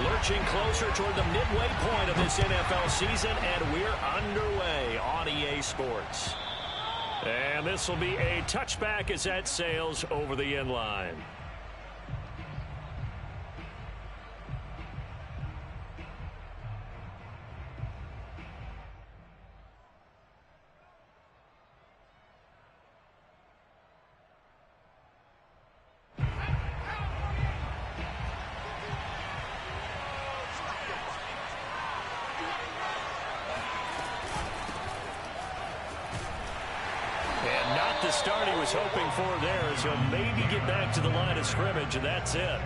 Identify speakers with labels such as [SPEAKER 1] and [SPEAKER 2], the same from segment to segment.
[SPEAKER 1] Lurching closer toward the midway point of this NFL season, and we're underway on EA Sports. And this will be a touchback as that sails over the end line. The start he was hoping for there, as he'll maybe get back to the line of scrimmage, and that's it.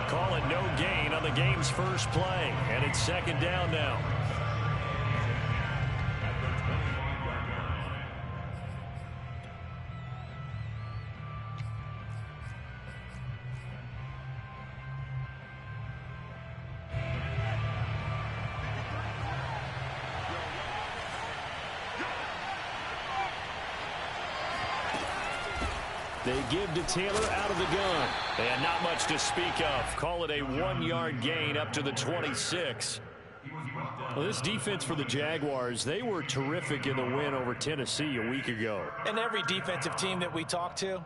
[SPEAKER 1] Call it no gain on the game's first play, and it's second down now. They give to Taylor out of the gun. And not much to speak of. Call it a 1-yard gain up to the 26. Well, this defense for the Jaguars, they were terrific in the win over Tennessee a week ago.
[SPEAKER 2] And every defensive team that we talk to,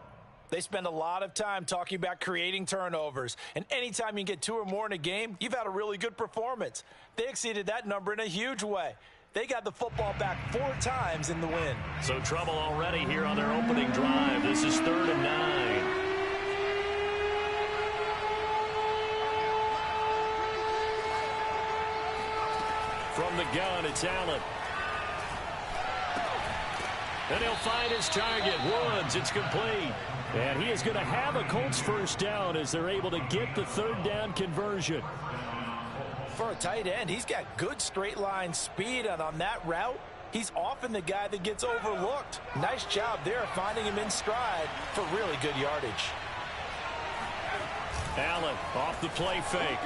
[SPEAKER 2] they spend a lot of time talking about creating turnovers. And anytime you get 2 or more in a game, you've had a really good performance. They exceeded that number in a huge way. They got the football back 4 times in the win. So trouble already here on their opening drive. This is 3rd and 9. From the gun, it's Allen. And he'll find his target. Woods, it's complete. And he is going to have a Colts first down as they're able to get the 3rd down conversion. For a tight end, he's got good straight line speed, and on that route, he's often the guy that gets overlooked. Nice job there finding him in stride for really good yardage.
[SPEAKER 1] Allen off the play fake.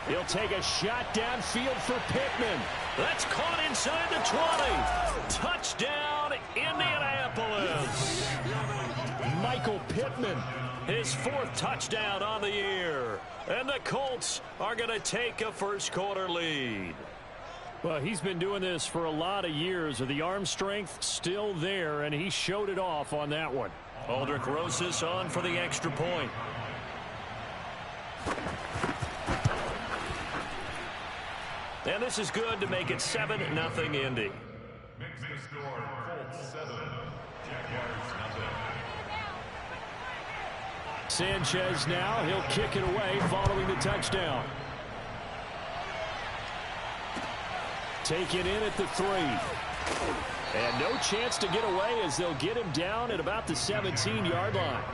[SPEAKER 1] He'll take a shot downfield for Pittman. That's caught inside the 20. Touchdown, Indianapolis. Michael Pittman, his 4th touchdown on the year. And the Colts are going to take a first-quarter lead. Well, he's been doing this for a lot of years. The arm strength still there, and he showed it off on that one. Aldrich Rosas on for the extra point. And this is good to make it 7-0 Indy.
[SPEAKER 3] Makes the score Colts 7, Jaguars nothing.
[SPEAKER 1] Sanchez now, he'll kick it away following the touchdown. Taken in at the 3. And no chance to get away as they'll get him down at about the 17-yard line.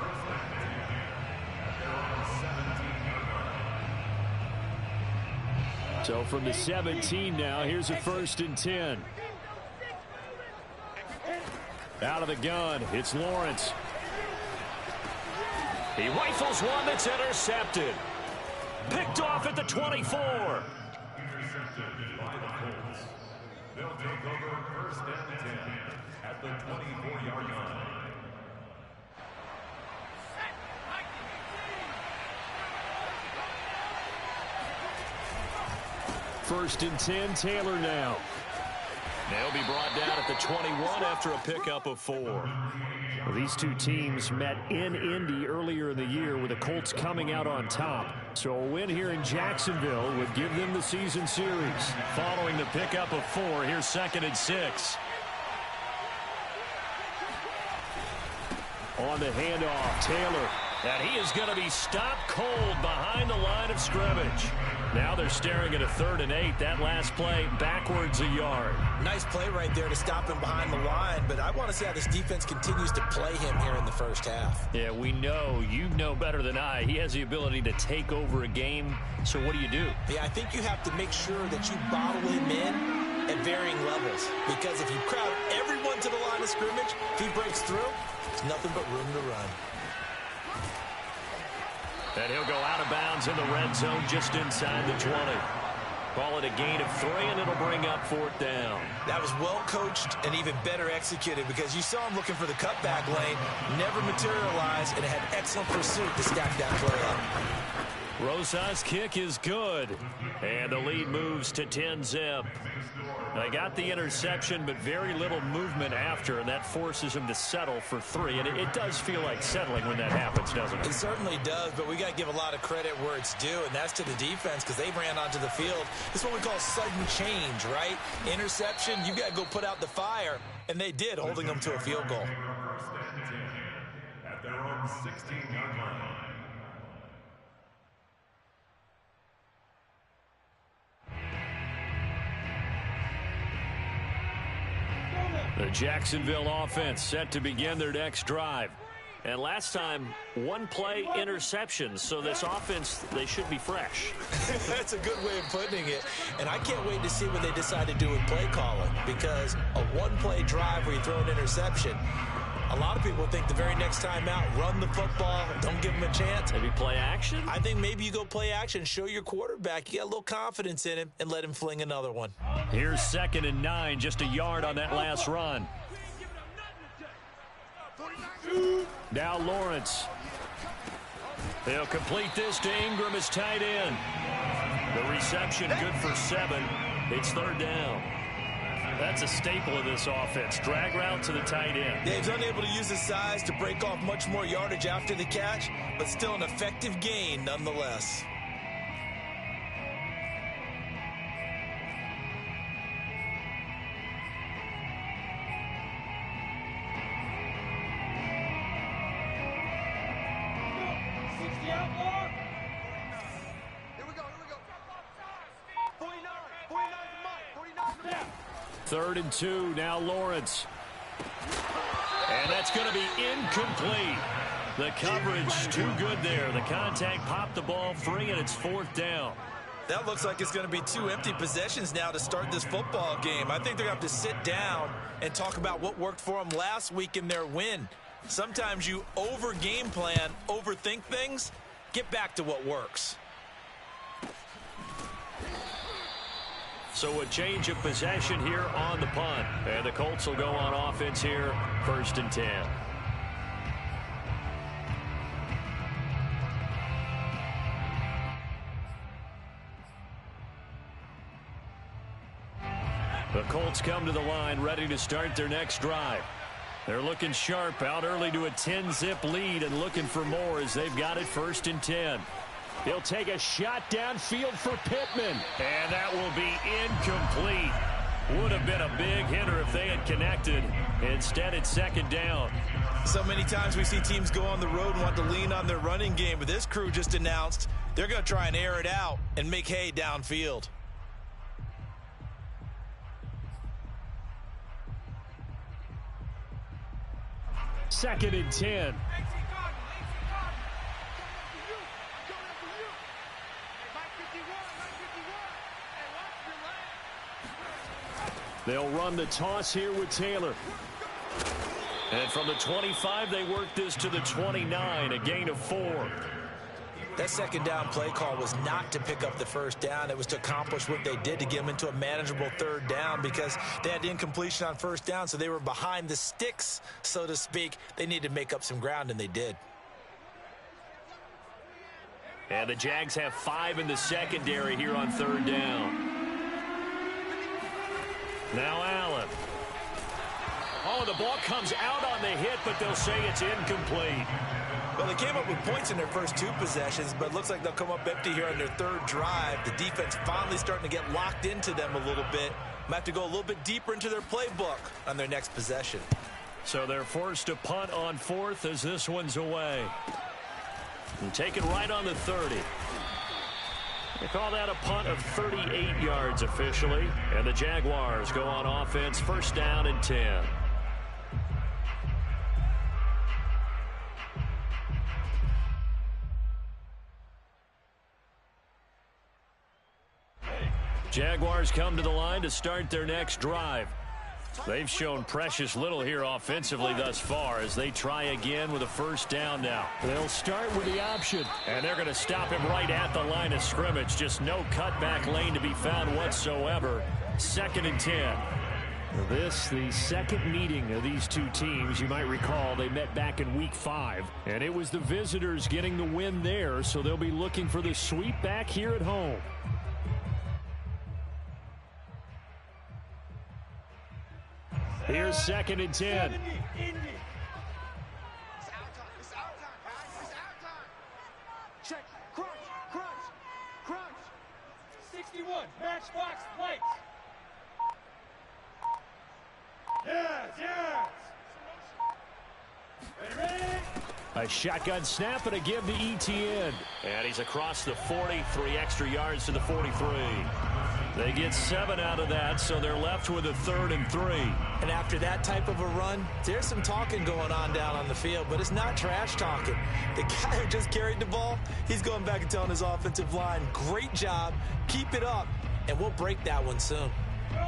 [SPEAKER 1] So from the 17 now, here's a 1st and 10. Out of the gun, it's Lawrence. He rifles one that's intercepted. Picked off at the 24.
[SPEAKER 3] Intercepted by the Colts. They'll take over 1st and 10 at the 24-yard line.
[SPEAKER 1] First and 10, Taylor now. They'll be brought down at the 21 after a pickup of 4. Well, these two teams met in Indy earlier in the year with the Colts coming out on top. So a win here in Jacksonville would give them the season series. Following the pickup of 4, here's 2nd and 6. On the handoff, Taylor. And he is going to be stopped cold behind the line of scrimmage. Now they're staring at a 3rd and 8. That last play backwards a yard.
[SPEAKER 2] Nice play right there to stop him behind the line, but I want to see how this defense continues to play him here in the first half.
[SPEAKER 1] Yeah, we know. You know better than I. He has the ability to take over a game. So what do you do?
[SPEAKER 2] Yeah, I think you have to make sure that you bottle him in at varying levels. Because if you crowd everyone to the line of scrimmage, if he breaks through, there's nothing but room to run.
[SPEAKER 1] And he'll go out of bounds in the red zone just inside the 20. Call it a gain of 3, and it'll bring up 4th down.
[SPEAKER 2] That was well coached and even better executed because you saw him looking for the cutback lane, never materialized, and had excellent pursuit to stack that play up.
[SPEAKER 1] Rosa's kick is good. And the lead moves to 10-zip. They got the interception, but very little movement after, and that forces him to settle for 3. And it does feel like settling when that happens, doesn't it?
[SPEAKER 2] It certainly does, but we got to give a lot of credit where it's due, and that's to the defense because they ran onto the field. This is what we call sudden change, right? Interception, you got to go put out the fire, and they did, holding them to a field goal.
[SPEAKER 3] First and 10 at their own 16-yard line.
[SPEAKER 1] The Jacksonville offense set to begin their next drive. And last time, one play interceptions, so this offense, they should be fresh.
[SPEAKER 2] That's a good way of putting it. And I can't wait to see what they decide to do with play calling, because a one-play drive where you throw an interception, a lot of people think the very next time out, run the football, don't give them a chance.
[SPEAKER 1] Maybe play action?
[SPEAKER 2] I think maybe you go play action, show your quarterback you got a little confidence in him, and let him fling another one.
[SPEAKER 1] Here's 2nd and 9, just a yard on that last run. Now Lawrence. They'll complete this to Ingram as tight end. The reception good for 7. It's 3rd down. That's a staple of this offense. Drag route to the tight end.
[SPEAKER 2] Yeah, he's unable to use his size to break off much more yardage after the catch, but still an effective gain nonetheless.
[SPEAKER 1] Third and 2, now Lawrence. And that's going to be incomplete. The coverage too good there. The contact popped the ball free, and it's 4th down.
[SPEAKER 2] That looks like it's going to be 2 empty possessions now to start this football game. I think they're going to have to sit down and talk about what worked for them last week in their win. Sometimes you over-game plan, overthink things. Get back to what works.
[SPEAKER 1] So a change of possession here on the punt. And the Colts will go on offense here, 1st and 10. The Colts come to the line, ready to start their next drive. They're looking sharp, out early to a 10-zip lead and looking for more as they've got it 1st and 10. He'll take a shot downfield for Pittman. And that will be incomplete. Would have been a big hitter if they had connected. Instead, it's 2nd down.
[SPEAKER 2] So many times we see teams go on the road and want to lean on their running game, but this crew just announced they're going to try and air it out and make hay downfield.
[SPEAKER 1] Second and 10. They'll run the toss here with Taylor. And from the 25, they work this to the 29, a gain of 4.
[SPEAKER 2] That 2nd down play call was not to pick up the 1st down. It was to accomplish what they did to get them into a manageable 3rd down because they had incompletion on 1st down, so they were behind the sticks, so to speak. They needed to make up some ground, and they did.
[SPEAKER 1] And the Jags have 5 in the secondary here on 3rd down. Now Allen. Oh, the ball comes out on the hit, but they'll say it's incomplete.
[SPEAKER 2] Well, they came up with points in their first 2 possessions, but it looks like they'll come up empty here on their 3rd drive. The defense finally starting to get locked into them a little bit. Might have to go a little bit deeper into their playbook on their next possession.
[SPEAKER 1] So they're forced to punt on 4th as this one's away. And take it right on the 30. They call that a punt of 38 yards officially. And the Jaguars go on offense, 1st down and 10. Jaguars come to the line to start their next drive. They've shown precious little here offensively thus far as they try again with a 1st down now. They'll start with the option, and they're going to stop him right at the line of scrimmage. Just no cutback lane to be found whatsoever. 2nd and 10. This, the second meeting of these two teams. You might recall they met back in Week 5, and it was the visitors getting the win there, so they'll be looking for the sweep back here at home. Here's 2nd and 10.
[SPEAKER 4] Check, crunch, crunch, crunch. 61, matchbox lights. Yes, yes. Ready?
[SPEAKER 1] A shotgun snap and a give to ETN.
[SPEAKER 2] And he's across the 40, 3 extra yards to the 43.
[SPEAKER 1] They get 7 out of that, so they're left with a 3rd and 3.
[SPEAKER 5] And after that type of a run, there's some talking going on down on the field, but it's not trash talking. The guy who just carried the ball, he's going back and telling his offensive line, great job, keep it up, and we'll break that one soon.
[SPEAKER 4] Go!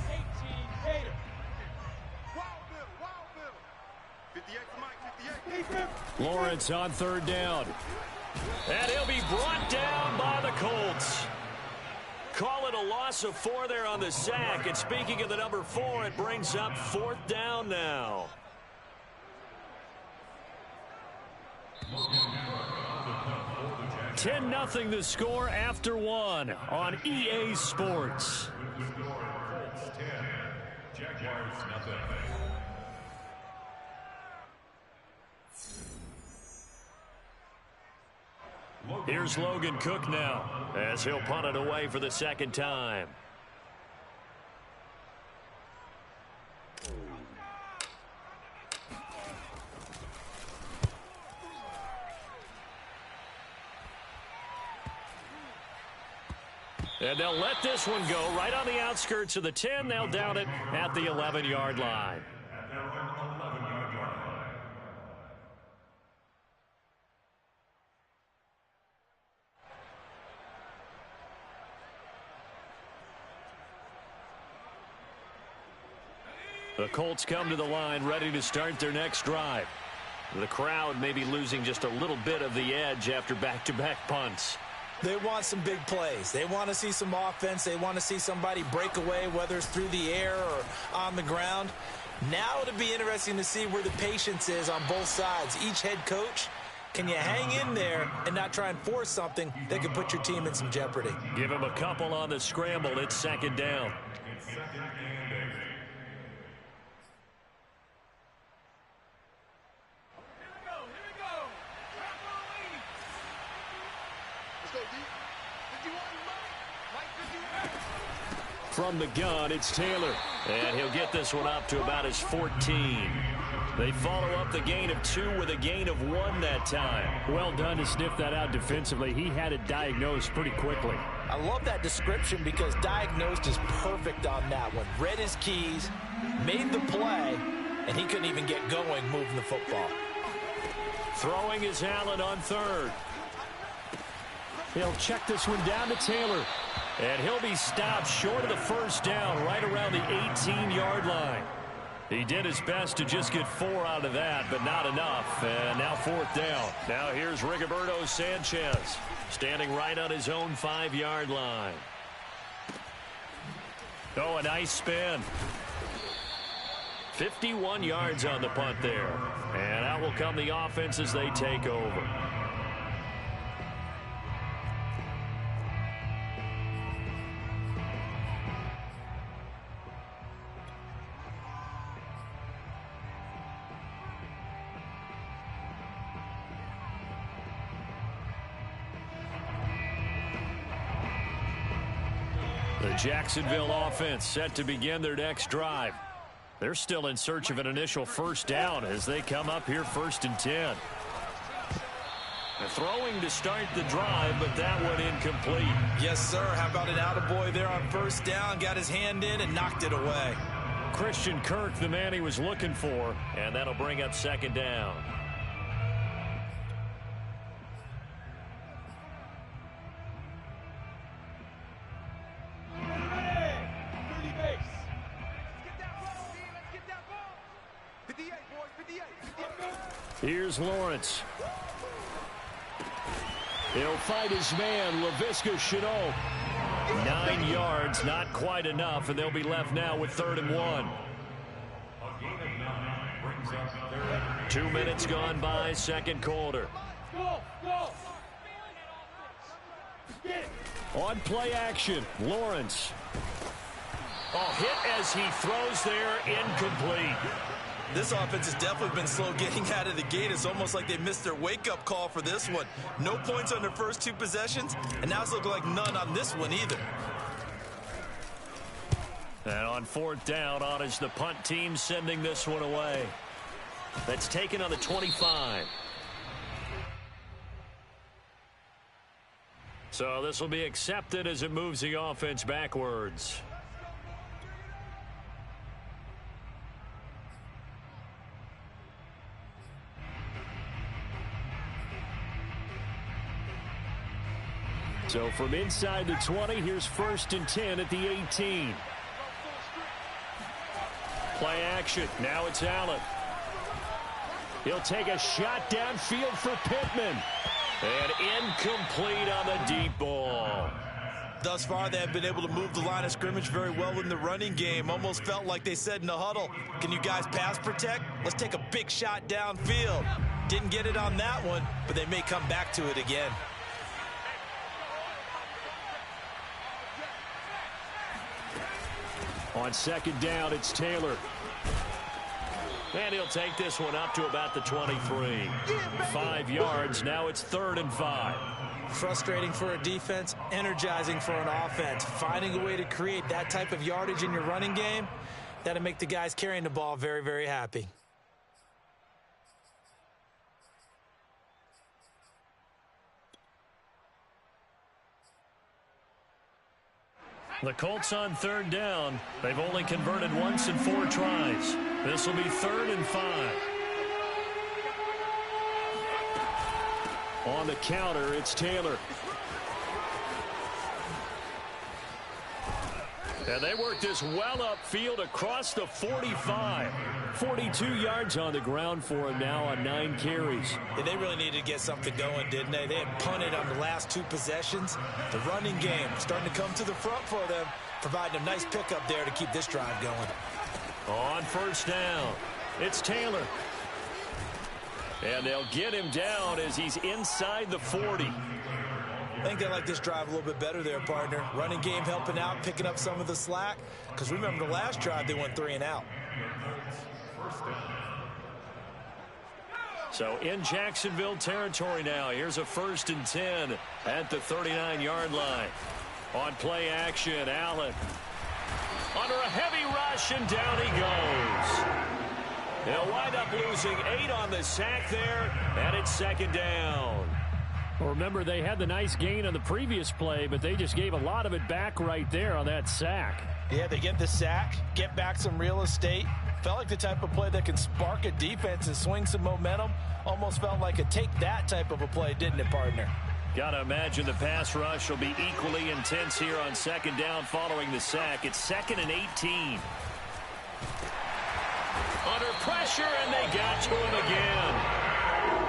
[SPEAKER 4] 18 Gator.
[SPEAKER 6] Wild Bill. 58 for Mike, 58.
[SPEAKER 1] Lawrence on 3rd down.
[SPEAKER 2] And he'll be brought down by the Colts. Call it a loss of 4 there on the sack. And speaking of the number 4, it brings up 4th down now.
[SPEAKER 1] Ten 0 the score after 1 on EA Sports.
[SPEAKER 3] Colts 10, Jaguars nothing.
[SPEAKER 1] Here's Logan Cook now,
[SPEAKER 2] as he'll punt it away for the 2nd time.
[SPEAKER 1] and they'll let this one go right on the outskirts of the 10. They'll down it at the 11-yard line.
[SPEAKER 3] At their own 11-yard line.
[SPEAKER 1] The Colts come to the line ready to start their next drive. The crowd may be losing just a little bit of the edge after back-to-back punts.
[SPEAKER 5] They want some big plays. They want to see some offense. They want to see somebody break away, whether it's through the air or on the ground. Now it'll be interesting to see where the patience is on both sides. Each head coach, can you hang in there and not try and force something that could put your team in some jeopardy?
[SPEAKER 1] Give him a couple on the scramble. It's 2nd down.
[SPEAKER 3] It's 2nd and 8.
[SPEAKER 1] From the gun, it's Taylor. And he'll get this one up to about his 14. They follow up the gain of 2 with a gain of 1 that time. Well done to sniff that out defensively. He had it diagnosed pretty quickly.
[SPEAKER 5] I love that description because diagnosed is perfect on that one. Read his keys, made the play, and he couldn't even get going moving the football.
[SPEAKER 1] Throwing is Allen on 3rd. He'll check this one down to Taylor. And he'll be stopped short of the 1st down right around the 18-yard line. He did his best to just get 4 out of that, but not enough. And now 4th down. Now here's Rigoberto Sanchez standing right on his own 5-yard line. Oh, a nice spin. 51 yards on the punt there. And out will come the offense as they take over. The Jacksonville offense set to begin their next drive. They're still in search of an initial 1st down as they come up here 1st and 10. They're throwing to start the drive, but that one incomplete.
[SPEAKER 5] Yes, sir. How about an attaboy there on 1st down? Got his hand in and knocked it away.
[SPEAKER 1] Christian Kirk, the man he was looking for, and that'll bring up 2nd down. Here's Lawrence. He'll fight his man, Laviska Shenault. 9 yards, not quite enough, and they'll be left now with 3rd and 1. 2 minutes gone by, second quarter.
[SPEAKER 4] Go, go.
[SPEAKER 1] On play action, Lawrence. Oh, hit as he throws there, incomplete.
[SPEAKER 5] This offense has definitely been slow getting out of the gate. It's almost like they missed their wake-up call for this one. No points on their first 2 possessions, and now it's looking like none on this one either.
[SPEAKER 1] And on 4th down, on is the punt team sending this one away. That's taken on the 25. So this will be accepted as it moves the offense backwards. So from inside the 20, here's 1st and 10 at the 18. Play action. Now it's Allen. He'll take a shot downfield for Pittman. And incomplete on the deep ball.
[SPEAKER 5] Thus far, they have been able to move the line of scrimmage very well in the running game. Almost felt like they said in the huddle, can you guys pass protect? Let's take a big shot downfield. Didn't get it on that one, but they may come back to it again.
[SPEAKER 1] On 2nd down, it's Taylor. And he'll take this one up to about the 23. 5 yards. Now it's 3rd and 5.
[SPEAKER 5] Frustrating for a defense, energizing for an offense. Finding a way to create that type of yardage in your running game, that'll make the guys carrying the ball very, very happy.
[SPEAKER 1] The Colts on 3rd down. They've only converted once in 4 tries. This will be 3rd and 5. On the counter, it's Taylor. And they work this well upfield across the 45. 42 yards on the ground for him now on 9 carries.
[SPEAKER 5] Yeah, they really needed to get something going, didn't they? They had punted on the last 2 possessions. The running game starting to come to the front for them, providing a nice pickup there to keep this drive going.
[SPEAKER 1] On 1st down, it's Taylor. And they'll get him down as he's inside the 40.
[SPEAKER 5] I think they like this drive a little bit better there, partner. Running game helping out, picking up some of the slack. Because remember the last drive, they went 3 and out.
[SPEAKER 1] So in Jacksonville territory now. Here's a 1st and 10 at the 39-yard line. On play action, Allen. Under a heavy rush, and down he goes. They'll wind up losing 8 on the sack there, and it's 2nd down.
[SPEAKER 2] Well, remember, they had the nice gain on the previous play, but they just gave a lot of it back right there on that sack.
[SPEAKER 5] Yeah, they get the sack, get back some real estate. Felt like the type of play that can spark a defense and swing some momentum. Almost felt like a take-that type of a play, didn't it, partner?
[SPEAKER 1] Got to imagine the pass rush will be equally intense here on 2nd down following the sack. It's 2nd and 18. Under pressure, and they got to him again.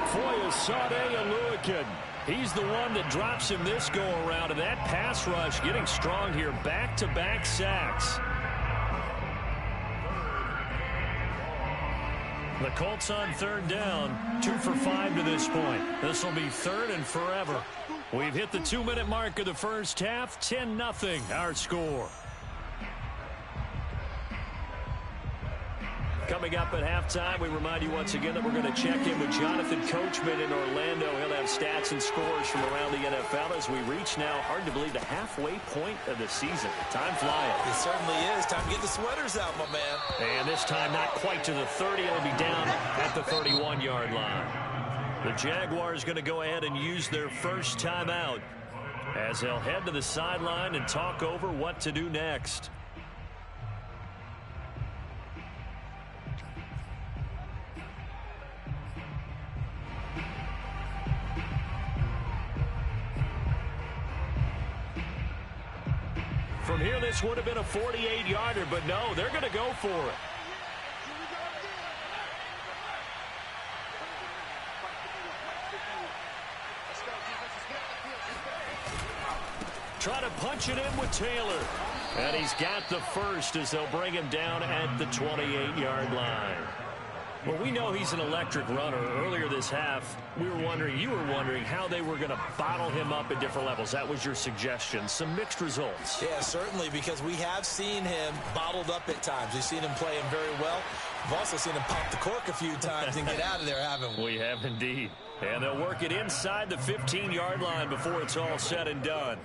[SPEAKER 1] Foyesade Aluakin. He's the one that drops him this go-around, and that pass rush getting strong here. Back-to-back sacks. The Colts on 3rd down, 2 for 5 to this point. This will be 3rd and forever. We've hit the 2-minute mark of the first half, 10-0 our score. Coming up at halftime, we remind you once again that we're going to check in with Jonathan Coachman in Orlando. He'll have stats and scores from around the NFL as we reach now, hard to believe, the halfway point of the season. Time flying.
[SPEAKER 5] It certainly is. Time to get the sweaters out, my man.
[SPEAKER 1] And this time not quite to the 30. It'll be down at the 31-yard line. The Jaguars going to go ahead and use their first timeout as they'll head to the sideline and talk over what to do next. From here, this would have been a 48-yarder, but no, they're going to go for it. Try to punch it in with Taylor. And he's got the first as they'll bring him down at the 28-yard line. Well, we know he's an electric runner. Earlier this half, you were wondering how they were going to bottle him up at different levels. That was your suggestion. Some mixed results.
[SPEAKER 5] Yeah, certainly, because we have seen him bottled up at times. We've seen him play him very well. We've also seen him pop the cork a few times and get out of there, haven't we?
[SPEAKER 1] We have indeed. And they'll work it inside the 15-yard line before it's all said and done.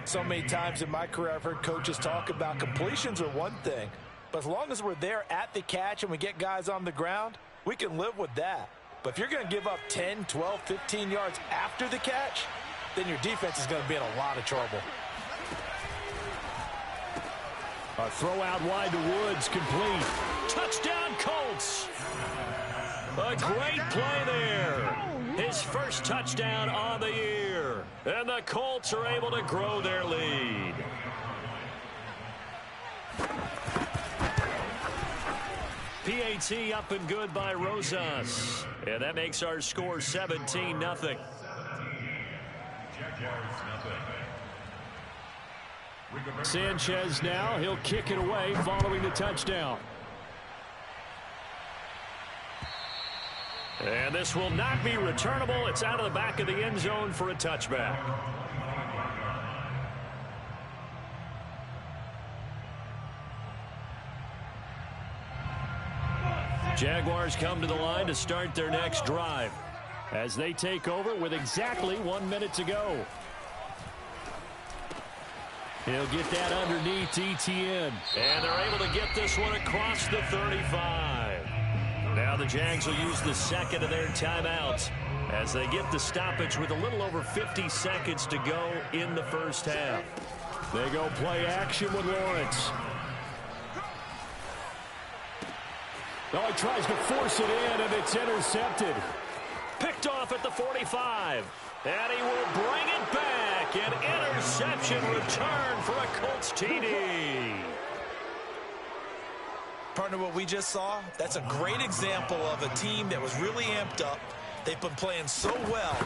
[SPEAKER 5] So many times in my career, I've heard coaches talk about completions are one thing. But as long as we're there at the catch and we get guys on the ground, we can live with that. But if you're going to give up 10, 12, 15 yards after the catch, then your defense is going to be in a lot of trouble.
[SPEAKER 1] A throw out wide to Woods, complete. Touchdown, Colts. A great play there. His first touchdown on the year. And the Colts are able to grow their lead. PAT up and good by Rosas. And that makes our score 17-0. Sanchez now. He'll kick it away following the touchdown. And this will not be returnable. It's out of the back of the end zone for a touchback. Jaguars come to the line to start their next drive as they take over with exactly 1 minute to go. He'll get that underneath Etienne. And they're able to get this one across the 35. Now the Jags will use the second of their timeouts as they get the stoppage with a little over 50 seconds to go in the first half. They go play action with Lawrence. Oh, he tries to force it in, and it's intercepted. Picked off at the 45. And he will bring it back. An interception return for a Colts TD.
[SPEAKER 5] Partner, what we just saw, that's a great example of a team that was really amped up. They've been playing so well,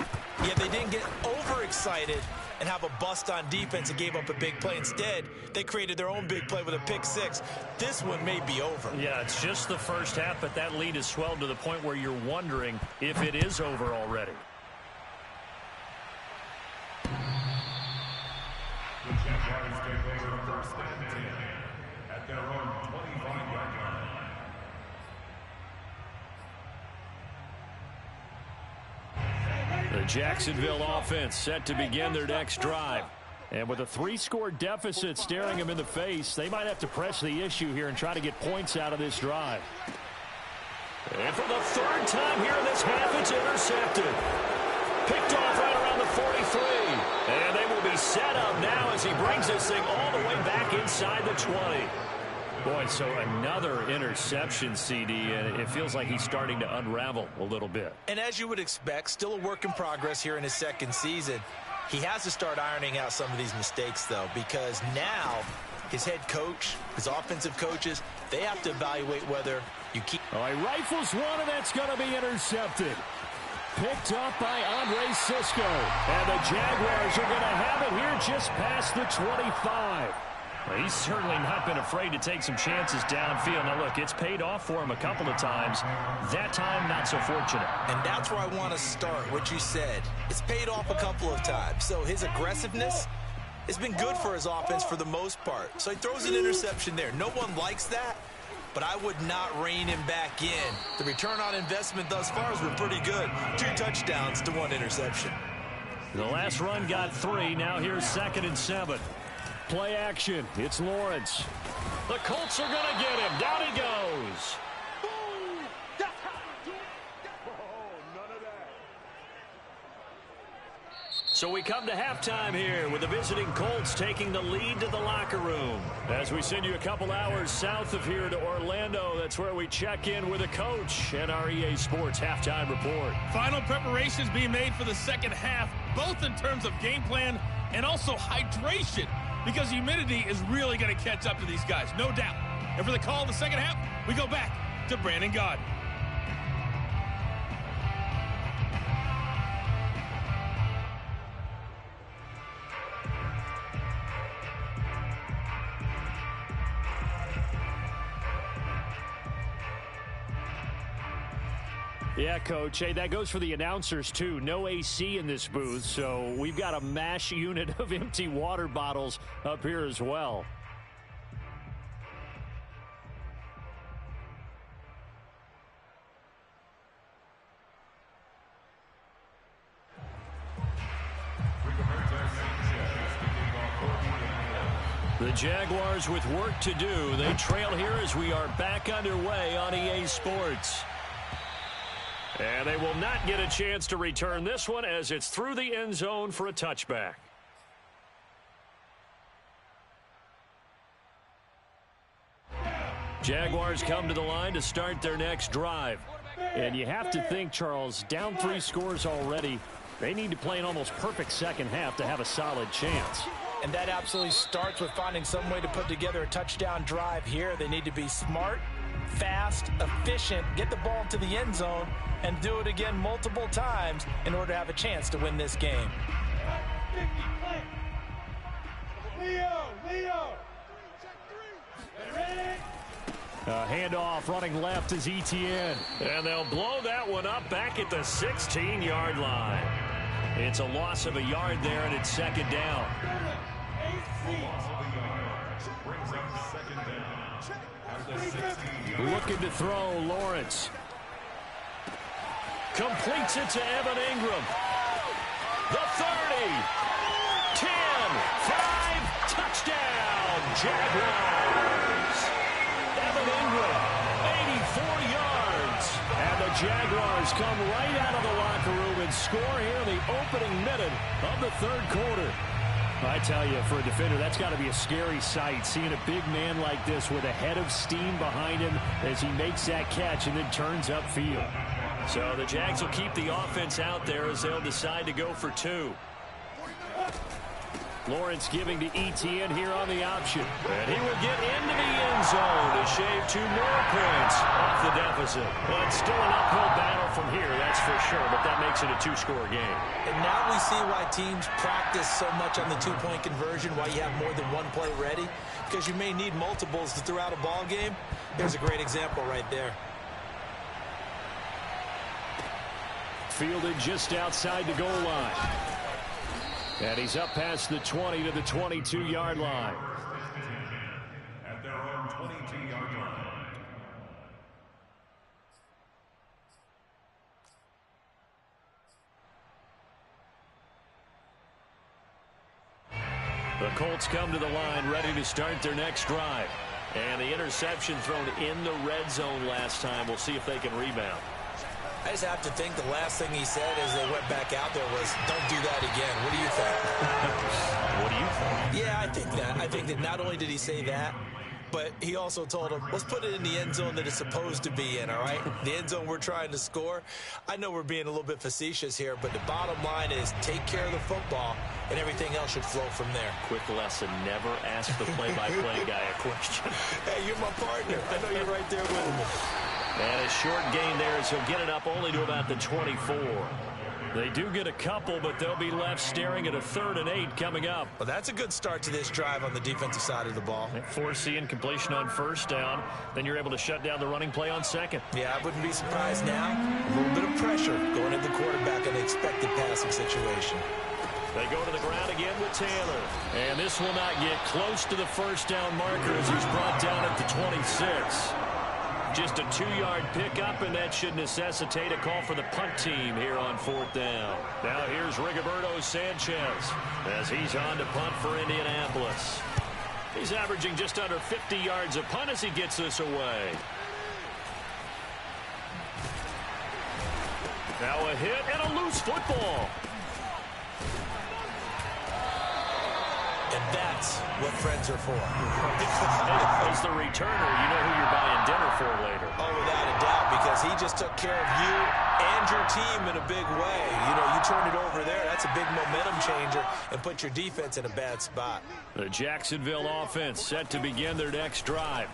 [SPEAKER 5] yet they didn't get overexcited and have a bust on defense and gave up a big play. Instead, they created their own big play with a pick six. This one may be over.
[SPEAKER 1] Yeah, it's just the first half, but that lead has swelled to the point where you're wondering if it is over already.
[SPEAKER 3] The Jaguars take over first and 10 at their own 25-yard line.
[SPEAKER 1] The Jacksonville offense set to begin their next drive. And with a 3-score deficit staring them in the face, they might have to press the issue here and try to get points out of this drive. And for the third time here in this half, it's intercepted. Picked off right around the 43. And they will be set up now as he brings this thing all the way back inside the 20. Boy, so another interception, CD, and it feels like he's starting to unravel a little bit.
[SPEAKER 5] And as you would expect, still a work in progress here in his second season. He has to start ironing out some of these mistakes, though, because now his head coach, his offensive coaches, they have to evaluate whether you keep.
[SPEAKER 1] Oh, he rifles one, and that's going to be intercepted. Picked up by Andre Sisco. And the Jaguars are going to have it here just past the 25. Well, he's certainly not been afraid to take some chances downfield. Now, look, it's paid off for him a couple of times. That time, not so fortunate.
[SPEAKER 5] And that's where I want to start, what you said. It's paid off a couple of times. So his aggressiveness has been good for his offense for the most part. So he throws an interception there. No one likes that, but I would not rein him back in. The return on investment thus far has been pretty good. 2 touchdowns to 1 interception.
[SPEAKER 1] The last run got 3. Now here's 2nd and 7. Play action. It's Lawrence. The Colts are going to get him. Down he goes. So we come to halftime here with the visiting Colts taking the lead to the locker room. As we send you a couple hours south of here to Orlando, that's where we check in with a coach and our EA Sports halftime report.
[SPEAKER 7] Final preparations being made for the second half, both in terms of game plan and also hydration, because humidity is really going to catch up to these guys, no doubt. And for the call of the second half, we go back to Brandon Gaudin.
[SPEAKER 1] Yeah, Coach. Hey, that goes for the announcers, too. No AC in this booth, so we've got a mash unit of empty water bottles up here as well. The Jaguars with work to do. They trail here as we are back underway on EA Sports. And they will not get a chance to return this one as it's through the end zone for a touchback. Jaguars come to the line to start their next drive. And you have to think, Charles, down 3 scores already. They need to play an almost perfect second half to have a solid chance.
[SPEAKER 5] And that absolutely starts with finding some way to put together a touchdown drive here. They need to be smart, fast, efficient, get the ball to the end zone, and do it again multiple times in order to have a chance to win this game.
[SPEAKER 4] Leo.
[SPEAKER 1] Handoff running left is Etienne. And they'll blow that one up back at the 16-yard line. It's a loss of a yard there, and it's second down. Looking to throw, Lawrence. Completes it to Evan Ingram. The 30. 10. 5. Touchdown. Jaguars. Evan Ingram. 84 yards. And the Jaguars come right out of the locker room and score here in the opening minute of the third quarter. I tell you, for a defender, that's got to be a scary sight, seeing a big man like this with a head of steam behind him as he makes that catch and then turns upfield. So the Jags will keep the offense out there as they'll decide to go for 2. Lawrence giving to Etienne here on the option. And he will get into the end zone to shave 2 more points off the deficit. Well, it's still an uphill battle from here, that's for sure, but that makes it a 2-score game.
[SPEAKER 5] And now we see why teams practice so much on the 2-point conversion, why you have more than one play ready, because you may need multiples to throw out a ball game. There's a great example right there.
[SPEAKER 1] Fielded just outside the goal line. And he's up past the 20 to the 22-yard line.
[SPEAKER 3] At their own 22-yard line.
[SPEAKER 1] The Colts come to the line ready to start their next drive. And the interception thrown in the red zone last time. We'll see if they can rebound.
[SPEAKER 5] I just have to think the last thing he said as they went back out there was, don't do that again. What do you think?
[SPEAKER 1] What do you think?
[SPEAKER 5] Yeah, I think that. I think that not only did he say that, but he also told him, let's put it in the end zone that it's supposed to be in, all right? The end zone we're trying to score. I know we're being a little bit facetious here, but the bottom line is take care of the football, and everything else should flow from there.
[SPEAKER 1] Quick lesson, never ask the play-by-play guy a question.
[SPEAKER 5] Hey, you're my partner. I know you're right there with me.
[SPEAKER 1] And a short gain there as he'll get it up only to about the 24. They do get a couple, but they'll be left staring at a 3rd and 8 coming up.
[SPEAKER 5] Well, that's a good start to this drive on the defensive side of the ball.
[SPEAKER 1] Forcing completion on 1st down. Then you're able to shut down the running play on 2nd.
[SPEAKER 5] Yeah, I wouldn't be surprised now. A little bit of pressure going at the quarterback in an expected passing situation.
[SPEAKER 1] They go to the ground again with Taylor. And this will not get close to the 1st down marker as he's brought down at the 26. Just a 2-yard pickup, and that should necessitate a call for the punt team here on 4th down. Now here's Rigoberto Sanchez as he's on to punt for Indianapolis. He's averaging just under 50 yards a punt as he gets this away. Now a hit and a loose football.
[SPEAKER 5] And that's what friends are for.
[SPEAKER 1] As the returner, you know who you're buying dinner for later.
[SPEAKER 5] Oh, without a doubt, because he just took care of you and your team in a big way. You know, you turn it over there, that's a big momentum changer, and put your defense in a bad spot.
[SPEAKER 1] The Jacksonville offense set to begin their next drive.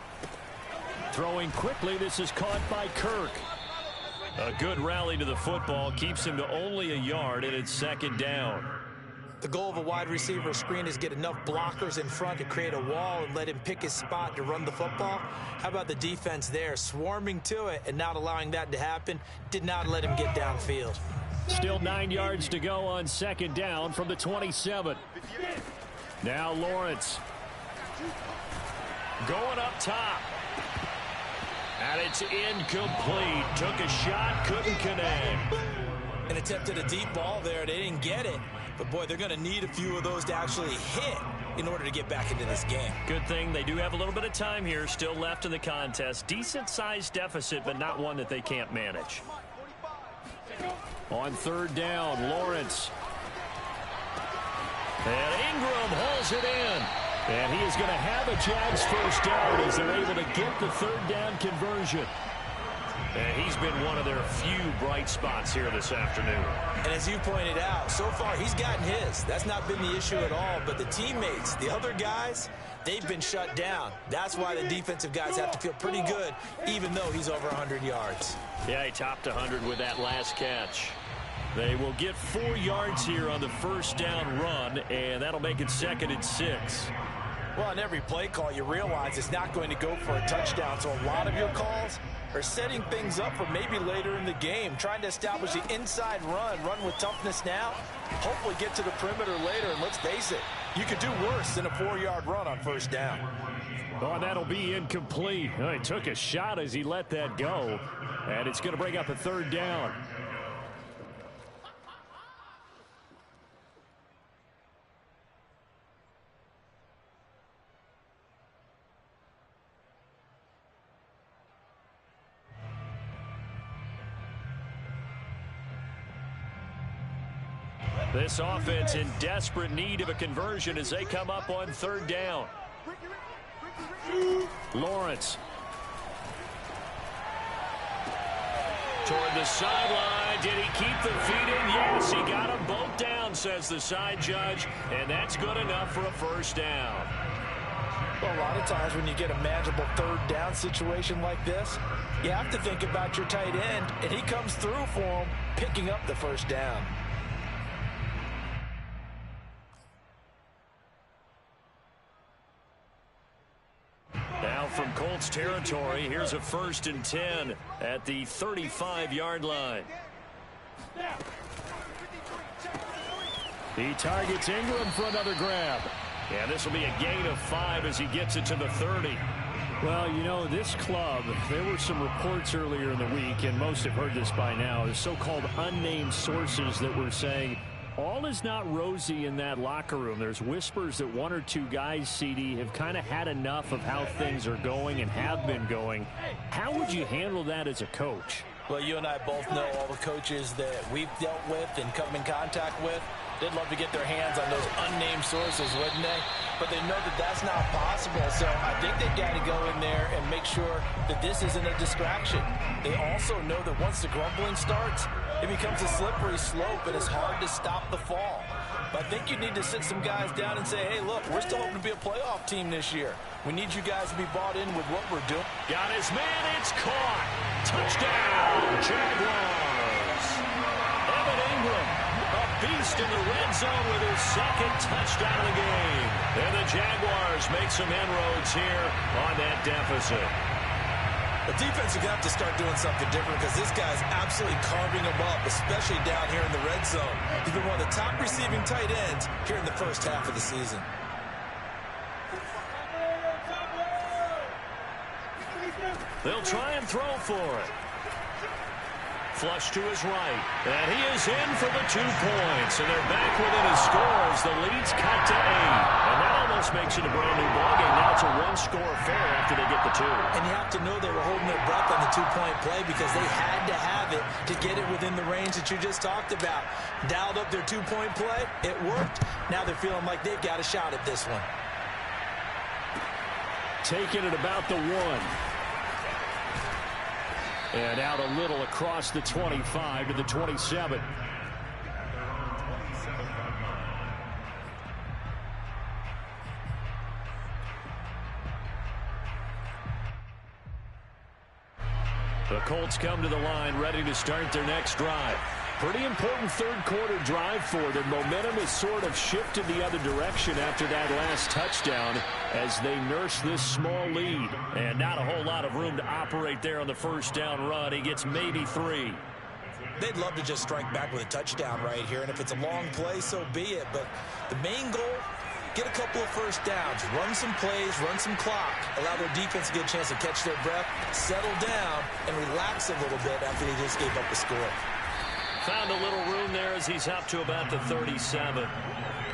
[SPEAKER 1] Throwing quickly, this is caught by Kirk. A good rally to the football keeps him to only a yard, and it's 2nd down.
[SPEAKER 5] The goal of a wide receiver screen is get enough blockers in front to create a wall and let him pick his spot to run the football. How about the defense there, swarming to it and not allowing that to happen? Did not let him get downfield.
[SPEAKER 1] Still 9 yards to go on second down from the 27. Now Lawrence. Going up top. And it's incomplete. Took a shot, couldn't connect.
[SPEAKER 5] And attempted a deep ball there. They didn't get it. But, boy, they're going to need a few of those to actually hit in order to get back into this game.
[SPEAKER 1] Good thing they do have a little bit of time here still left in the contest. Decent-sized deficit, but not one that they can't manage. On third down, Lawrence. And Ingram hauls it in. And he is going to have a Jags first down as they're able to get the third down conversion. And he's been one of their few bright spots here this afternoon.
[SPEAKER 5] And as you pointed out, so far he's gotten his. That's not been the issue at all. But the teammates, the other guys, they've been shut down. That's why the defensive guys have to feel pretty good, even though he's over 100 yards.
[SPEAKER 1] Yeah, he topped 100 with that last catch. They will get 4 yards here on the first down run, and that'll make it 2nd and 6.
[SPEAKER 5] Well, on every play call, you realize it's not going to go for a touchdown. So a lot of your calls are setting things up for maybe later in the game, trying to establish the inside run with toughness now, hopefully get to the perimeter later. And let's face it, you could do worse than a 4-yard run on first down.
[SPEAKER 1] Oh, that'll be incomplete. Oh, he took a shot as he let that go, and it's going to bring up a third down. This offense in desperate need of a conversion as they come up on third down. Lawrence. Toward the sideline. Did he keep the feet in? Yes, he got them both down, says the side judge, and that's good enough for a first down.
[SPEAKER 5] Well, a lot of times when you get a manageable third down situation like this, you have to think about your tight end, and he comes through for him, picking up the first down.
[SPEAKER 1] Now from Colts territory, here's a 1st and 10 at the 35-yard line. He targets Ingram for another grab. And this will be a gain of 5 as he gets it to the 30. Well, you know, this club, there were some reports earlier in the week, and most have heard this by now, the so-called unnamed sources that were saying all is not rosy in that locker room. There's whispers that 1 or 2 guys, CD, have kind of had enough of how things are going and have been going. How would you handle that as a coach?
[SPEAKER 5] Well, you and I both know all the coaches that we've dealt with and come in contact with. They'd love to get their hands on those unnamed sources, wouldn't they? But they know that that's not possible. So I think they've got to go in there and make sure that this isn't a distraction. They also know that once the grumbling starts, it becomes a slippery slope and it's hard to stop the fall. But I think you need to sit some guys down and say, hey, look, we're still hoping to be a playoff team this year. We need you guys to be bought in with what we're doing.
[SPEAKER 1] Got his man, it's caught. Touchdown, Jaguars. Evan Ingram, a beast in the red zone with his 2nd touchdown of the game. And the Jaguars make some inroads here on that deficit.
[SPEAKER 5] The defense is going to have to start doing something different because this guy's absolutely carving them up, especially down here in the red zone. He's been one of the top receiving tight ends here in the first half of the season.
[SPEAKER 1] They'll try and throw for it. Flush to his right. And he is in for the 2 points. And they're back within a score as the lead's cut to 8. And that almost makes it a brand new ballgame. Now it's a 1-score affair after they get the 2.
[SPEAKER 5] And you have to know they were holding their breath on the 2-point play because they had to have it to get it within the range that you just talked about. Dialed up their 2-point play. It worked. Now they're feeling like they've got a shot at this one.
[SPEAKER 1] Taking it about the 1. And out a little across the 25 to the 27. The Colts come to the line ready to start their next drive. Pretty important third-quarter drive for them. Momentum has sort of shifted the other direction after that last touchdown as they nurse this small lead. And not a whole lot of room to operate there on the first down run. He gets maybe 3.
[SPEAKER 5] They'd love to just strike back with a touchdown right here, and if it's a long play, so be it. But the main goal, get a couple of first downs, run some plays, run some clock, allow their defense to get a chance to catch their breath, settle down, and relax a little bit after they just gave up a score.
[SPEAKER 1] Found a little room there as he's up to about the 37.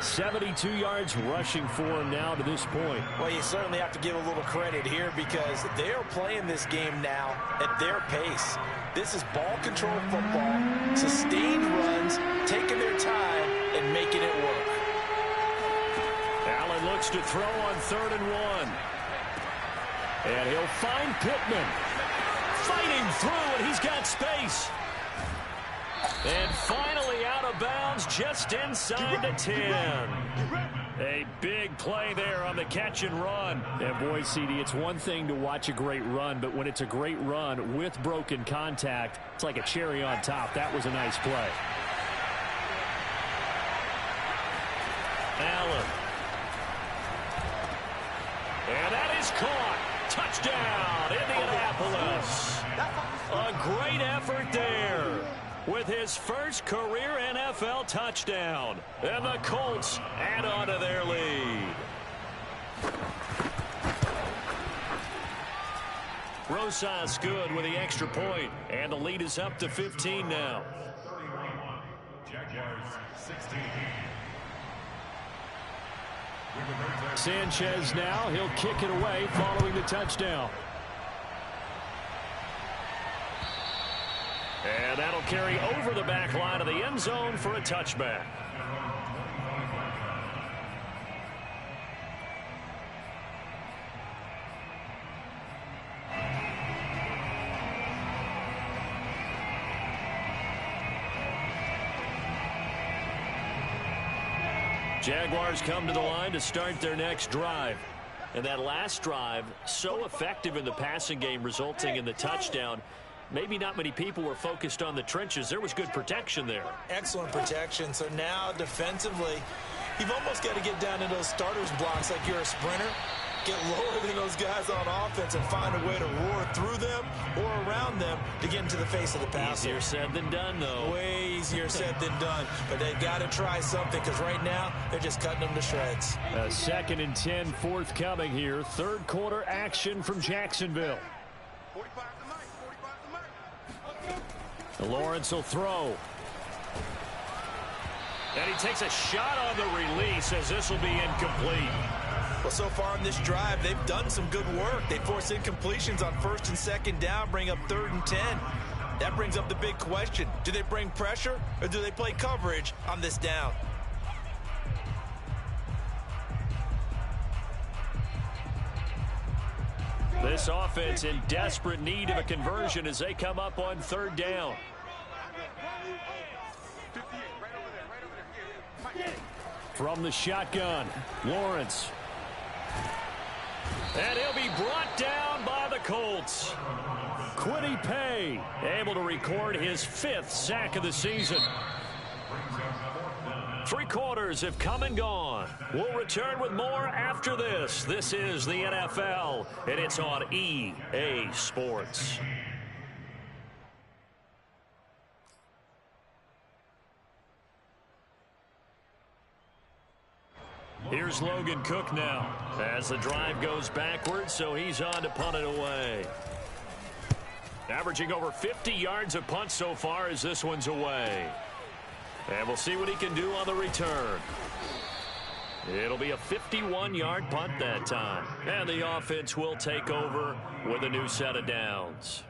[SPEAKER 1] 72 yards rushing for him now to this point.
[SPEAKER 5] Well, you certainly have to give a little credit here because they are playing this game now at their pace. This is ball control football, sustained runs, taking their time, and making it work.
[SPEAKER 1] Allen looks to throw on 3rd and 1. And he'll find Pittman. Fighting through, and he's got space. And finally out of bounds just inside the 10. A big play there on the catch and run. And boy, CD, it's one thing to watch a great run, but when it's a great run with broken contact, it's like a cherry on top. That was a nice play. Allen. And that is caught. Touchdown, Indianapolis. A great effort there with his first career NFL touchdown. And the Colts add on to their lead. Rosas good with the extra point, and the lead is up to 15 now.
[SPEAKER 3] Jaguars 16.
[SPEAKER 1] Sanchez now, he'll kick it away following the touchdown. And that'll carry over the back line of the end zone for a touchback. Jaguars come to the line to start their next drive. And that last drive, so effective in the passing game, resulting in the touchdown. Maybe not many people were focused on the trenches. There was good protection there.
[SPEAKER 5] Excellent protection. So now defensively, you've almost got to get down to those starters blocks like you're a sprinter. Get lower than those guys on offense and find a way to roar through them or around them to get into the face of the passer.
[SPEAKER 1] Easier said than done, though.
[SPEAKER 5] Way easier said than done. But they've got to try something because right now they're just cutting them to shreds.
[SPEAKER 1] A 2nd and 10 forthcoming here. Third quarter action from Jacksonville.
[SPEAKER 6] 45 to Mike.
[SPEAKER 1] Lawrence will throw. And he takes a shot on the release as this will be incomplete.
[SPEAKER 5] Well, so far in this drive, they've done some good work. They force incompletions on 1st and 2nd down, bring up 3rd and 10. That brings up the big question. Do they bring pressure or do they play coverage on this down?
[SPEAKER 1] This offense in desperate need of a conversion as they come up on 3rd down.
[SPEAKER 6] 58, right over there.
[SPEAKER 1] From the shotgun, Lawrence. And he'll be brought down by the Colts. Kwity Paye able to record his 5th sack of the season. 3 quarters have come and gone. We'll return with more after this. This is the NFL, and it's on EA Sports. Here's Logan Cook now as the drive goes backwards, so he's on to punt it away. Averaging over 50 yards a punt so far as this one's away. And we'll see what he can do on the return. It'll be a 51-yard punt that time. And the offense will take over with a new set of downs.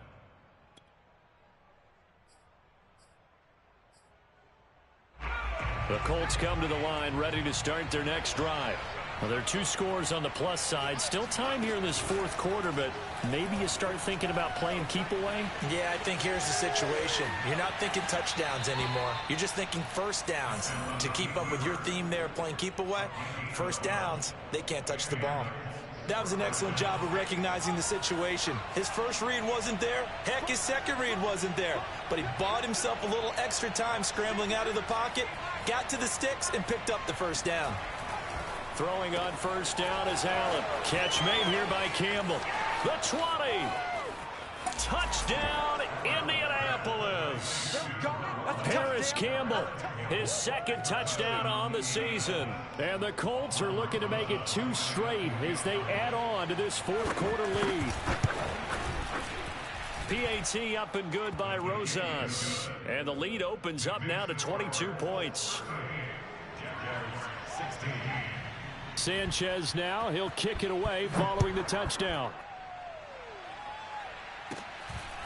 [SPEAKER 1] The Colts come to the line ready to start their next drive. Well, there are 2 scores on the plus side. Still time here in this 4th quarter, but maybe you start thinking about playing keep away?
[SPEAKER 5] Yeah, I think here's the situation. You're not thinking touchdowns anymore. You're just thinking first downs. To keep up with your theme there, playing keep away, first downs, they can't touch the ball. That was an excellent job of recognizing the situation. His first read wasn't there. Heck, his second read wasn't there. But he bought himself a little extra time scrambling out of the pocket, got to the sticks, and picked up the first down.
[SPEAKER 1] Throwing on first down is Allen. Catch made here by Campbell. The 20. Touchdown, Indianapolis. Paris Campbell, his second touchdown on the season. And the Colts are looking to make it 2 straight as they add on to this fourth quarter lead. PAT up and good by Rosas. And the lead opens up now to 22 points. Sanchez now, he'll kick it away following the touchdown.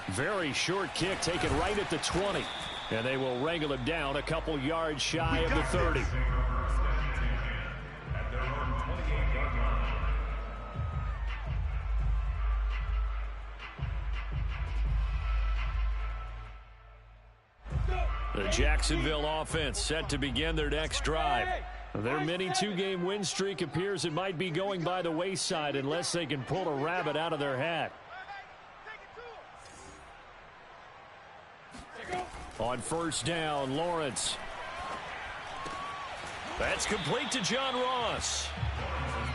[SPEAKER 1] Very short kick taken right at the 20. And they will wrangle him down a couple yards shy of the 30. The Jacksonville offense set to begin their next drive. Their mini 2-game win streak appears it might be going by the wayside unless they can pull a rabbit out of their hat. On first down, Lawrence. That's complete to John Ross.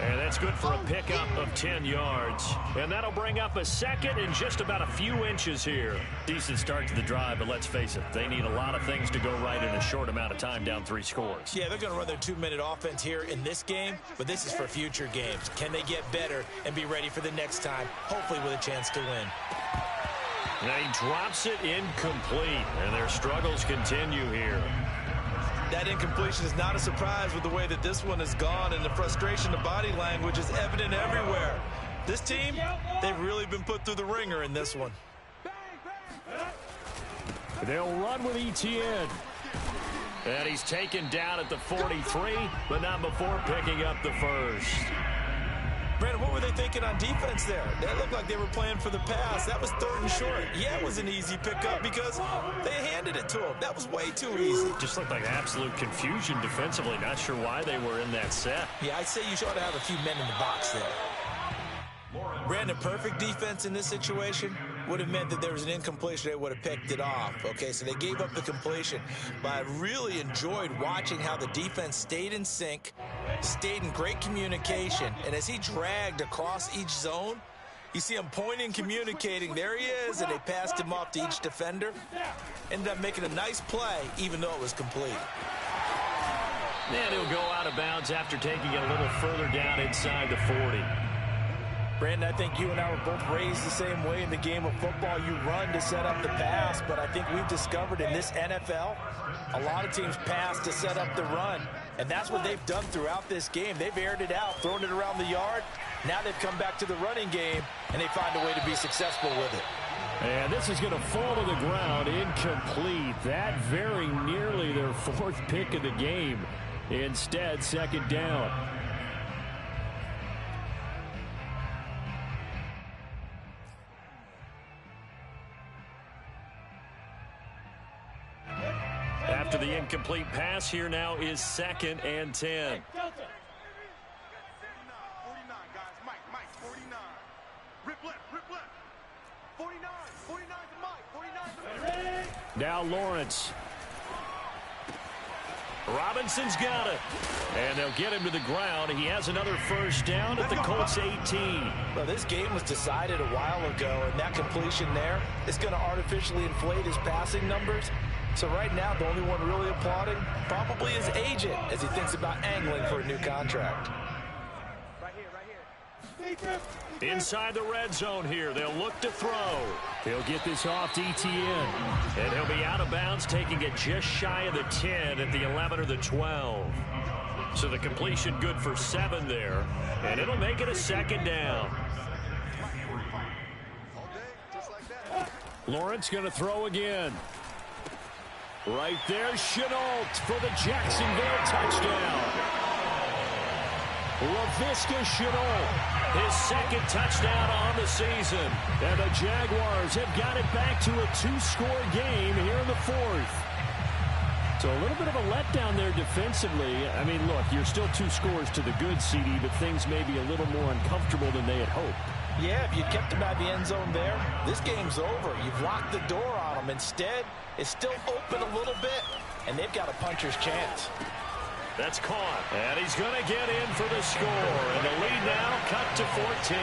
[SPEAKER 1] And that's good for a pickup of 10 yards. And that'll bring up a second and just about a few inches here. Decent start to the drive, but let's face it, they need a lot of things to go right in a short amount of time down 3 scores.
[SPEAKER 5] Yeah, they're going to run their 2-minute offense here in this game, but this is for future games. Can they get better and be ready for the next time, hopefully with a chance to win?
[SPEAKER 1] And he drops it incomplete, and their struggles continue here.
[SPEAKER 5] That incompletion is not a surprise with the way that this one has gone, and the frustration, the body language is evident everywhere. This team, they've really been put through the ringer in this one.
[SPEAKER 1] They'll run with Etienne. And he's taken down at the 43, but not before picking up the first.
[SPEAKER 5] Brandon, what were they thinking on defense there? That looked like they were playing for the pass. That was 3rd and short. Yeah, it was an easy pickup because they handed it to him. That was way too easy.
[SPEAKER 1] Just looked like absolute confusion defensively. Not sure why they were in that set.
[SPEAKER 5] Yeah, I'd say you should have a few men in the box there. Brandon, perfect defense in this situation would have meant that there was an incompletion. They would have picked it off. Okay, so they gave up the completion. But I really enjoyed watching how the defense stayed in sync, stayed in great communication, and as he dragged across each zone, you see him pointing, communicating. There he is, and they passed him off to each defender. Ended up making a nice play, even though it was complete.
[SPEAKER 1] And he'll go out of bounds after taking it a little further down inside the 40.
[SPEAKER 5] Brandon, I think you and I were both raised the same way in the game of football. You run to set up the pass, but I think we've discovered in this NFL, a lot of teams pass to set up the run, and that's what they've done throughout this game. They've aired it out, thrown it around the yard. Now they've come back to the running game, and they find a way to be successful with it.
[SPEAKER 1] And this is going to fall to the ground, incomplete. That very nearly their 4th pick of the game. Instead, 2nd down. After the incomplete pass, here now is 2nd and 10.
[SPEAKER 6] 49, guys. Mike, 49. Rip left. 49 to Mike. 49 to Mike.
[SPEAKER 1] Now Lawrence. Robinson's got it. And they'll get him to the ground. He has another first down at the Colts 18.
[SPEAKER 5] Well, this game was decided a while ago, and that completion there is going to artificially inflate his passing numbers. So right now, the only one really applauding probably his agent as he thinks about angling for a new contract.
[SPEAKER 6] Right here.
[SPEAKER 1] Inside the red zone here. They'll look to throw. He'll get this off to Etienne. And he'll be out of bounds, taking it just shy of the 10 at the 11 or the 12. So the completion good for 7 there. And it'll make it a 2nd down. Lawrence going to throw again. Right there, Chenault for the Jacksonville touchdown. LaVisca Chenault, his 2nd touchdown on the season. And the Jaguars have got it back to a 2-score game here in the 4th. So a little bit of a letdown there defensively. I mean, look, you're still 2 scores to the good, CD, but things may be a little more uncomfortable than they had hoped.
[SPEAKER 5] Yeah, if you kept them out of the end zone there, this game's over. You've locked the door on them. Instead, it's still open a little bit, and they've got a puncher's chance.
[SPEAKER 1] That's caught, and he's going to get in for the score, and the lead now cut to 14.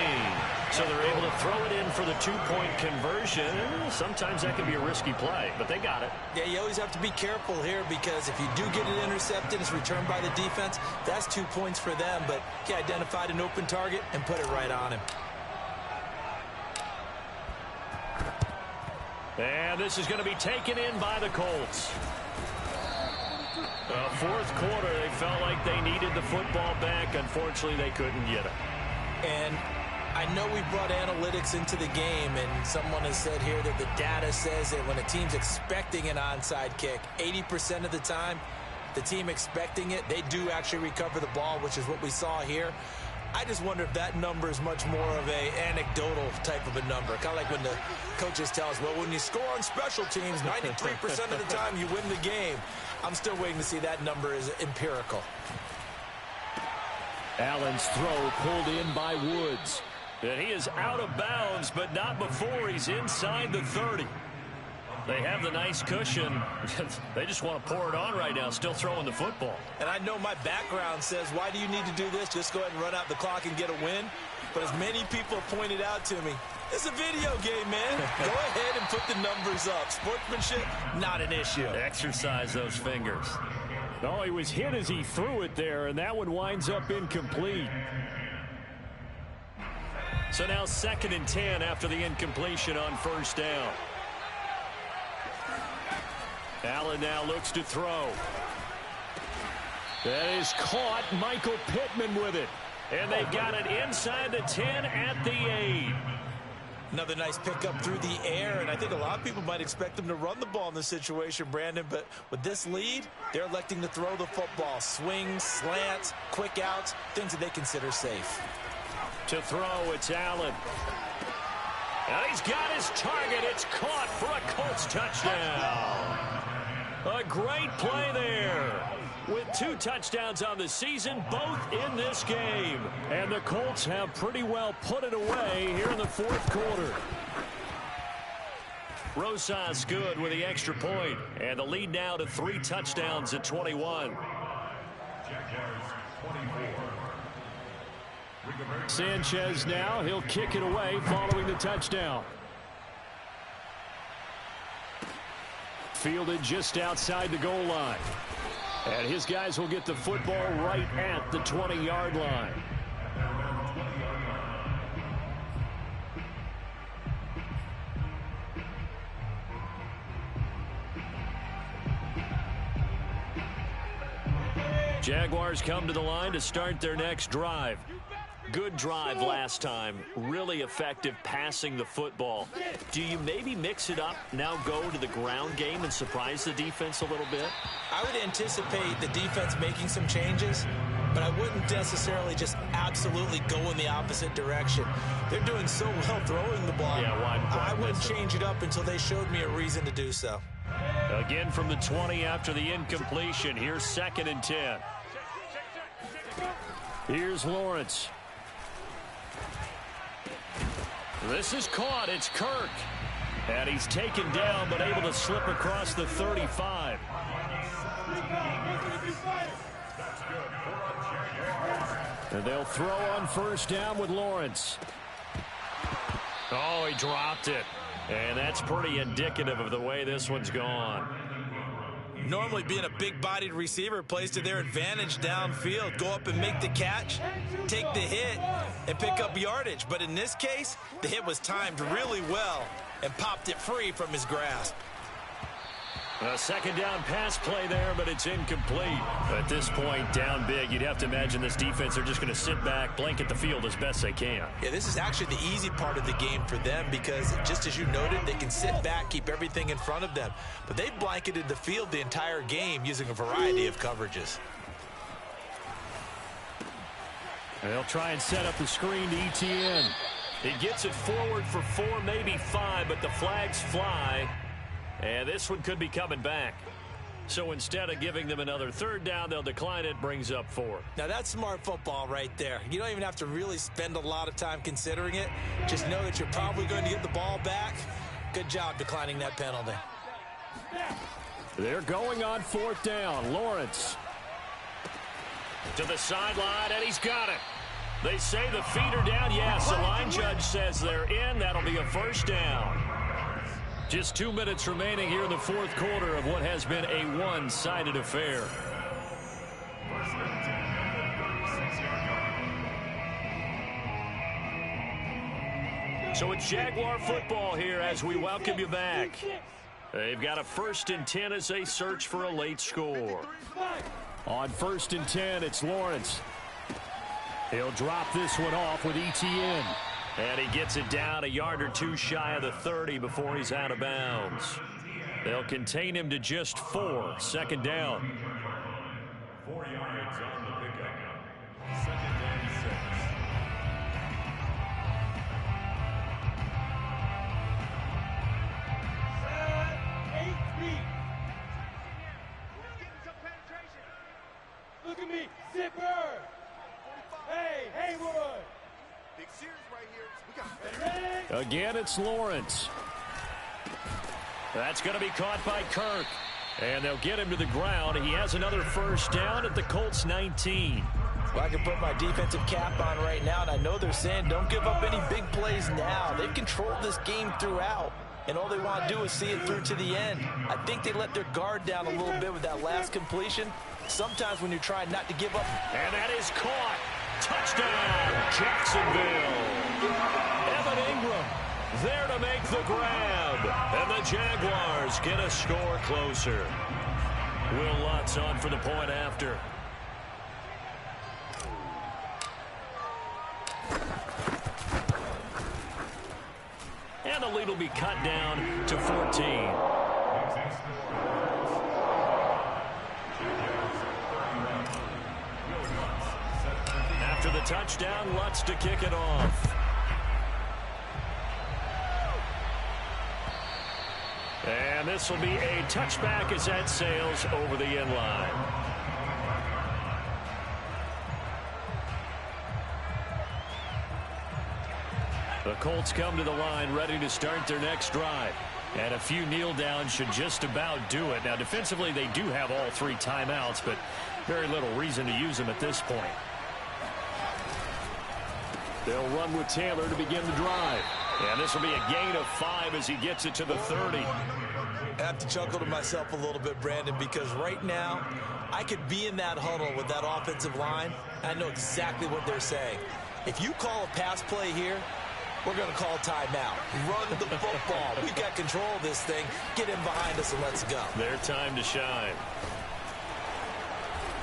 [SPEAKER 1] So they're able to throw it in for the 2-point conversion. Sometimes that can be a risky play, but they got it.
[SPEAKER 5] Yeah, you always have to be careful here because if you do get it intercepted, it's returned by the defense, that's 2 points for them, but he identified an open target and put it right on him.
[SPEAKER 1] And this is going to be taken in by the Colts. Fourth quarter, they felt like they needed the football back. Unfortunately, they couldn't get it.
[SPEAKER 5] And I know we brought analytics into the game, and someone has said here that the data says that when a team's expecting an onside kick, 80% of the time, the team expecting it, they do actually recover the ball, which is what we saw here. I just wonder if that number is much more of a anecdotal type of a number. Kind of like when the coaches tell us, well, when you score on special teams, 93% of the time you win the game. I'm still waiting to see that number is empirical.
[SPEAKER 1] Allen's throw pulled in by Woods. And he is out of bounds, but not before he's inside the 30. They have the nice cushion. They just want to pour it on right now, still throwing the football.
[SPEAKER 5] And I know my background says, why do you need to do this? Just go ahead and run out the clock and get a win. But as many people have pointed out to me, it's a video game, man. Go ahead and put the numbers up. Sportsmanship, not an issue.
[SPEAKER 1] Exercise those fingers. Oh, he was hit as he threw it there, and that one winds up incomplete. So now 2nd and 10 after the incompletion on first down. Allen now looks to throw. That is caught. Michael Pittman with it. And they've got it inside the 10 at the 8.
[SPEAKER 5] Another nice pickup through the air, and I think a lot of people might expect them to run the ball in this situation, Brandon, but with this lead, they're electing to throw the football. Swings, slants, quick outs, things that they consider safe.
[SPEAKER 1] To throw, it's Allen. And he's got his target. It's caught for a Colts touchdown. A great play there. With 2 touchdowns on the season, both in this game. And the Colts have pretty well put it away here in the 4th quarter. Rosas good with the extra point. And the lead now to 3 touchdowns at 21. Sanchez now, he'll kick it away following the touchdown. Fielded just outside the goal line. And his guys will get the football right at the 20-yard line. Jaguars come to the line to start their next drive. Good drive last time. Really effective passing the football. Do you maybe mix it up, now go to the ground game and surprise the defense a little bit?
[SPEAKER 5] I would anticipate the defense making some changes, but I wouldn't necessarily just absolutely go in the opposite direction. They're doing so well throwing the ball.
[SPEAKER 1] Yeah,
[SPEAKER 5] I wouldn't change it up until they showed me a reason to do so.
[SPEAKER 1] Again from the 20 after the incompletion. Here's 2nd and 10. Here's Lawrence. This is caught. It's Kirk. And he's taken down, but able to slip across the 35. And they'll throw on first down with Lawrence. Oh, he dropped it. And that's pretty indicative of the way this one's gone.
[SPEAKER 5] Normally being a big-bodied receiver plays to their advantage downfield. Go up and make the catch, take the hit, and pick up yardage. But in this case, the hit was timed really well and popped it free from his grasp.
[SPEAKER 1] A 2nd down pass play there, but it's incomplete. At this point, down big, you'd have to imagine this defense are just going to sit back, blanket the field as best they can.
[SPEAKER 5] Yeah, this is actually the easy part of the game for them because, just as you noted, they can sit back, keep everything in front of them. But they blanketed the field the entire game using a variety of coverages.
[SPEAKER 1] They'll try and set up the screen to ETN. He gets it forward for 4, maybe 5, but the flags fly. And this one could be coming back. So instead of giving them another third down, they'll decline it, brings up 4.
[SPEAKER 5] Now, that's smart football right there. You don't even have to really spend a lot of time considering it. Just know that you're probably going to get the ball back. Good job declining that penalty.
[SPEAKER 1] They're going on 4th down. Lawrence to the sideline, and he's got it. They say the feet are down. Yes, the line judge says they're in. That'll be a 1st down. Just 2 minutes remaining here in the 4th quarter of what has been a one-sided affair. So it's Jaguar football here as we welcome you back. They've got a 1st and 10 as they search for a late score. On 1st and 10, it's Lawrence. He'll drop this one off with ETN. And he gets it down a yard or 2 shy of the 30 before he's out of bounds. They'll contain him to just 4. 2nd down.
[SPEAKER 3] 4 yards on the pickup. 2nd and 6.
[SPEAKER 4] Look at me, Zipper! Hey, Haywood!
[SPEAKER 6] Big series right here. We got
[SPEAKER 1] Again, it's Lawrence. That's going to be caught by Kirk. And they'll get him to the ground. He has another 1st down at the Colts 19.
[SPEAKER 5] Well, I can put my defensive cap on right now, and I know they're saying don't give up any big plays now. They've controlled this game throughout, and all they want to do is see it through to the end. I think they let their guard down a little bit with that last completion. Sometimes when you're trying not to give up.
[SPEAKER 1] And that is caught. Touchdown, Jacksonville. Evan Ingram there to make the grab. And the Jaguars get a score closer. Will Lutz on for the point after. And the lead will be cut down to 14. After the touchdown, Lutz to kick it off. And this will be a touchback as that sails over the end line. The Colts come to the line ready to start their next drive. And a few kneel downs should just about do it. Now, defensively, they do have all 3 timeouts, but very little reason to use them at this point. They'll run with Taylor to begin the drive. And this will be a gain of 5 as he gets it to the 30.
[SPEAKER 5] I have to chuckle to myself a little bit, Brandon, because right now I could be in that huddle with that offensive line. I know exactly what they're saying. If you call a pass play here, we're going to call timeout. Run the football. We've got control of this thing. Get in behind us and let's go.
[SPEAKER 1] Their time to shine.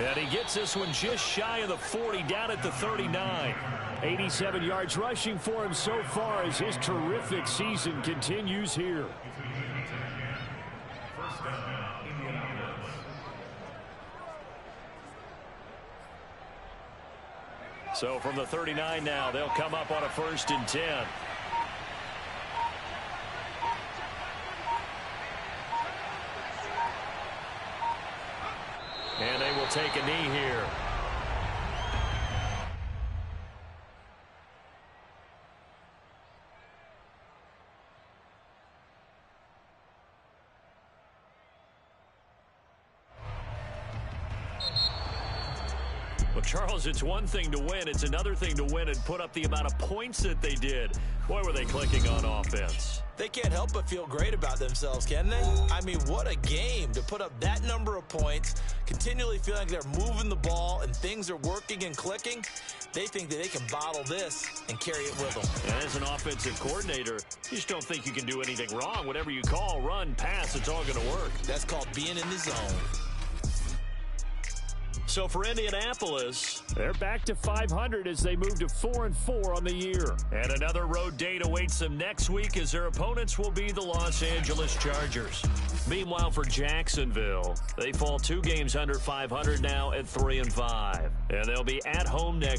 [SPEAKER 1] And he gets this one just shy of the 40, down at the 39. 87 yards rushing for him so far as his terrific season continues here. So from the 39 now, they'll come up on a 1st and 10. And they will take a knee here. Well, Charles, it's one thing to win. It's another thing to win and put up the amount of points that they did. Boy, were they clicking on offense.
[SPEAKER 5] They can't help but feel great about themselves, can they? I mean, what a game to put up that number of points, continually feeling like they're moving the ball and things are working and clicking. They think that they can bottle this and carry it with them.
[SPEAKER 1] And as an offensive coordinator, you just don't think you can do anything wrong. Whatever you call, run, pass, it's all going to work.
[SPEAKER 5] That's called being in the zone.
[SPEAKER 1] So for Indianapolis, they're back to 500 as they move to 4-4 on the year. And another road date awaits them next week as their opponents will be the Los Angeles Chargers. Meanwhile, for Jacksonville, they fall 2 games under 500 now at 3-5. And they'll be at home next